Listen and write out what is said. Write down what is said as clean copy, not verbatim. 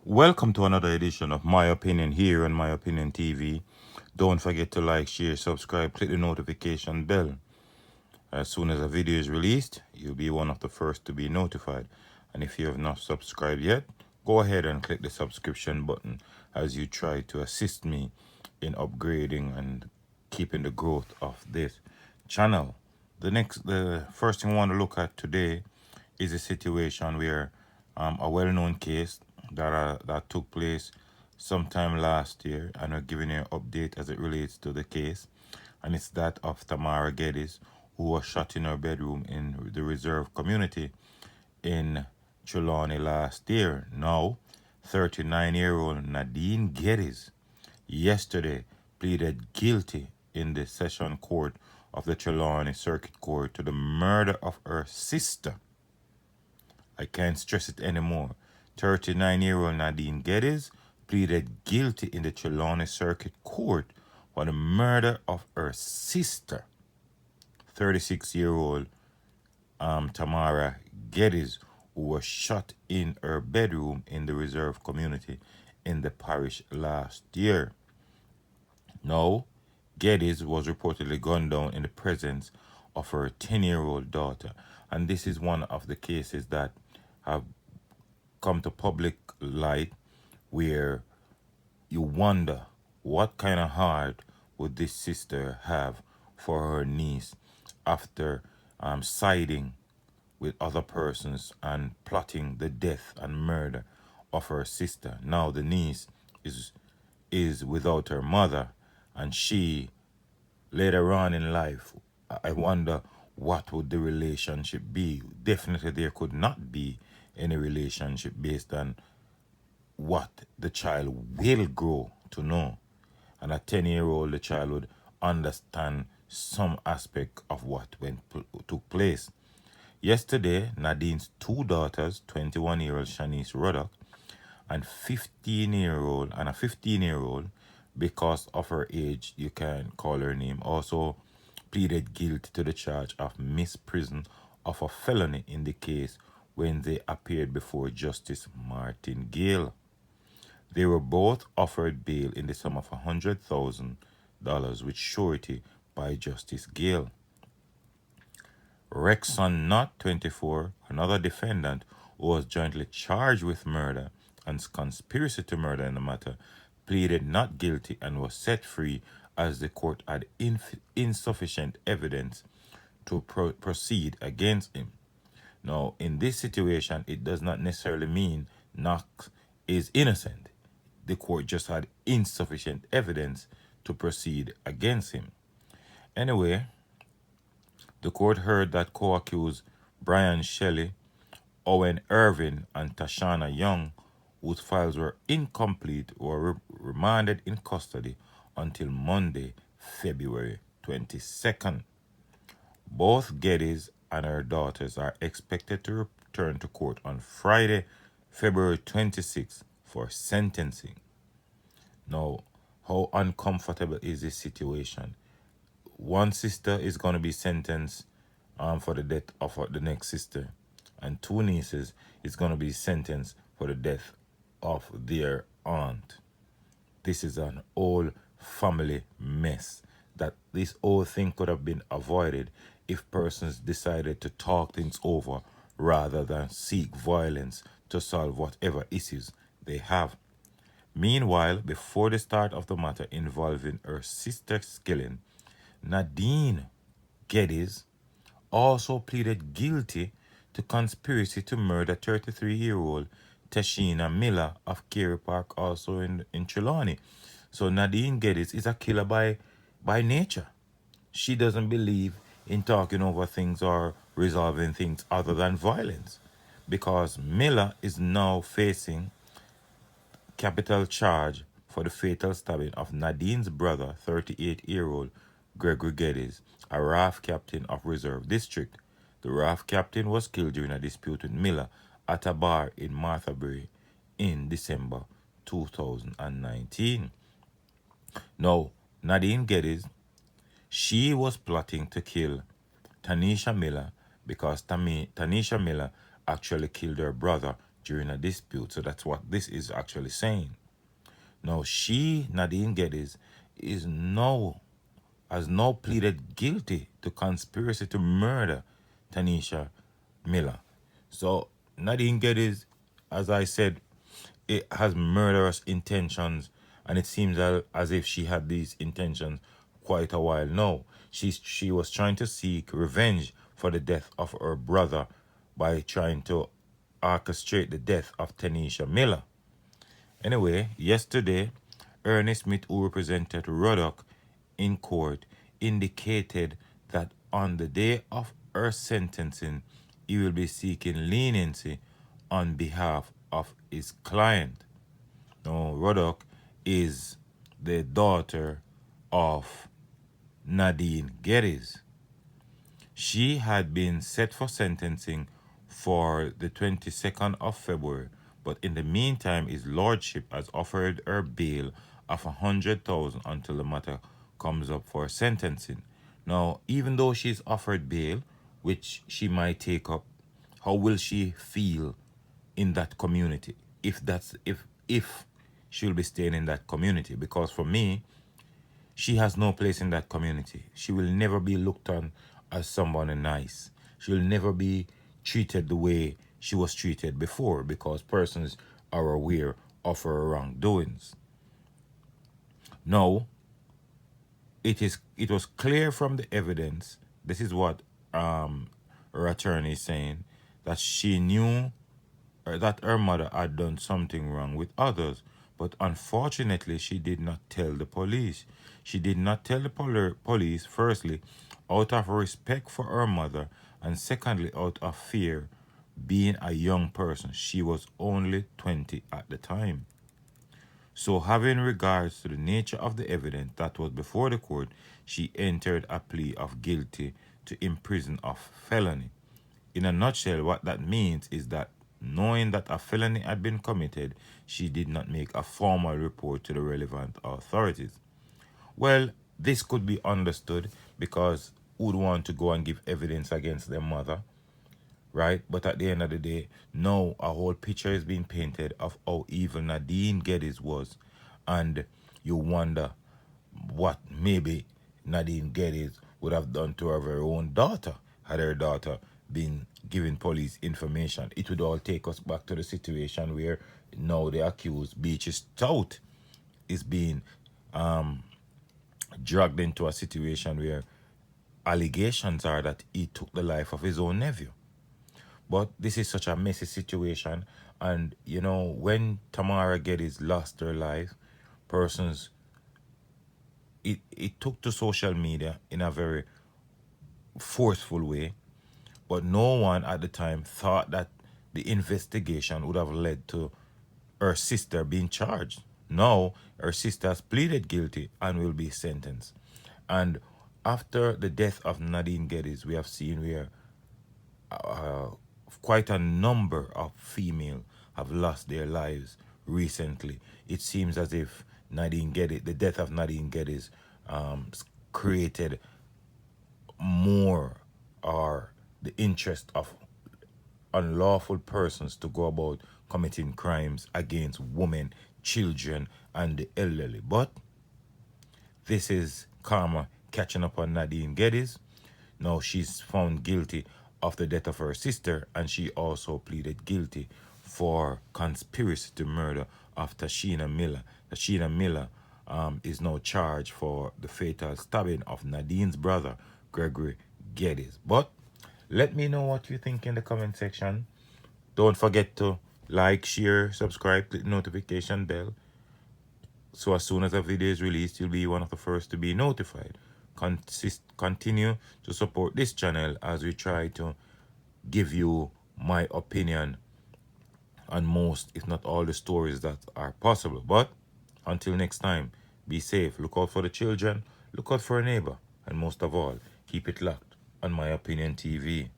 Welcome to another edition of My Opinion here on My Opinion TV. Don't forget to like, share, subscribe, click the notification bell. As soon as a video is released, you'll be one of the first to be notified. And if you have not subscribed yet, go ahead and click the subscription button as you try to assist me in upgrading and keeping the growth of this channel. The first thing I want to look at today is a situation where a well-known case that took place sometime last year, and we're giving you an update as it relates to the case, and it's that of Tamara Geddes, who was shot in her bedroom in the reserve community in Trelawney last year. Now, 39-year-old Nadeen Geddes yesterday pleaded guilty in the session court of the Trelawney Circuit Court to the murder of her sister. I can't stress it anymore. 39-year-old Nadeen Geddes pleaded guilty in the Trelawney Circuit Court for the murder of her sister, 36-year-old Tamara Geddes, who was shot in her bedroom in the reserve community in the parish last year. Now, Geddes was reportedly gunned down in the presence of her 10-year-old daughter, and this is one of the cases that have come to public light where you wonder what kind of heart would this sister have for her niece after siding with other persons and plotting the death and murder of her sister. Now the niece is without her mother, and she later on in life, I wonder what would the relationship be. Definitely there could not be any relationship based on what the child will grow to know. And at 10-year-old, the child would understand some aspect of what took place. Yesterday, Nadine's two daughters, 21-year-old Shanice Ruddock and 15-year-old and a 15-year-old, because of her age, you can call her name, also pleaded guilty to the charge of misprision of a felony in the case when they appeared before Justice Martin Gale. They were both offered bail in the sum of $100,000 with surety by Justice Gale. Rexon Knott, 24, another defendant who was jointly charged with murder and conspiracy to murder in the matter, pleaded not guilty and was set free as the court had insufficient evidence to proceed against him. Now, in this situation, it does not necessarily mean Knox is innocent. The court just had insufficient evidence to proceed against him. Anyway, the court heard that co-accused Brian Shelley, Owen Irvin, and Tashana Young, whose files were incomplete, were remanded in custody until Monday, February 22nd. Both Geddes and her daughters are expected to return to court on Friday, February 26th for sentencing. Now, how uncomfortable is this situation? One sister is going to be sentenced for the death of the next sister, and two nieces is going to be sentenced for the death of their aunt. This is an old family mess. That this whole thing could have been avoided if persons decided to talk things over rather than seek violence to solve whatever issues they have. Meanwhile, before the start of the matter involving her sister's killing, Nadeen Geddes also pleaded guilty to conspiracy to murder 33-year-old Tashina Miller of Carey Park, also in Trelawney. So Nadeen Geddes is a killer by nature. She doesn't believe in talking over things or resolving things other than violence, because Miller is now facing capital charge for the fatal stabbing of Nadine's brother, 38-year-old Gregory Geddes, a RAF captain of Reserve District. The RAF captain was killed during a dispute with Miller at a bar in Marthabury in December 2019. Now, Nadeen Geddes, she was plotting to kill Tanisha Miller because Tanisha Miller actually killed her brother during a dispute. So that's what this is actually saying. Now she, Nadeen Geddes, is now has now pleaded guilty to conspiracy to murder Tanisha Miller. So Nadine Geddes, as I said, it has murderous intentions, and it seems as if she had these intentions quite a while now. She was trying to seek revenge for the death of her brother by trying to orchestrate the death of Tanisha Miller. Anyway, yesterday, Ernest Smith, who represented Ruddock in court, indicated that on the day of her sentencing, he will be seeking leniency on behalf of his client. Now, Ruddock is the daughter of Nadeen Geddes. She had been set for sentencing for the 22nd of February, but in the meantime, his lordship has offered her bail of 100,000 until the matter comes up for sentencing. Now, even though she's offered bail, which she might take up, how will she feel in that community if she'll be staying in that community? Because for me, she has no place in that community. She will never be looked on as someone nice. She'll never be treated the way she was treated before because persons are aware of her wrongdoings. Now, it was clear from the evidence, this is what her attorney is saying, that she knew that her mother had done something wrong with others, but unfortunately, she did not tell the police. She did not tell the police, firstly, out of respect for her mother, and secondly, out of fear, being a young person. She was only 20 at the time. So, having regards to the nature of the evidence that was before the court, she entered a plea of guilty to imprison of felony. In a nutshell, what that means is that knowing that a felony had been committed, she did not make a formal report to the relevant authorities. Well, this could be understood because who would want to go and give evidence against their mother, right? But at the end of the day, no, a whole picture is being painted of how evil Nadeen Geddes was. And you wonder what maybe Nadeen Geddes would have done to her very own daughter had her daughter been giving police information. It would all take us back to the situation where now the accused, Beatrice Stout, is being dragged into a situation where allegations are that he took the life of his own nephew. But this is such a messy situation. And, you know, when Tamara Geddes lost her life, persons, it took to social media in a very forceful way. But no one at the time thought that the investigation would have led to her sister being charged. Now, her sister has pleaded guilty and will be sentenced. And after the death of Nadeen Geddes, we have seen where uh, quite a number of females have lost their lives recently. It seems as if Nadeen Geddes, the death of Nadeen Geddes, created more or the interest of unlawful persons to go about committing crimes against women, children, and the elderly. But this is karma catching up on Nadeen Geddes. Now she's found guilty of the death of her sister, and she also pleaded guilty for conspiracy to murder of Tashina Miller. Tashina Miller is now charged for the fatal stabbing of Nadeen's brother, Gregory Geddes. But let me know what you think in the comment section. Don't forget to like, share, subscribe, click the notification bell. So as soon as a video is released, you'll be one of the first to be notified. Continue to support this channel as we try to give you my opinion on most, if not all, the stories that are possible. But until next time, be safe, look out for the children, look out for a neighbor, and most of all, keep it locked on My Opinion TV.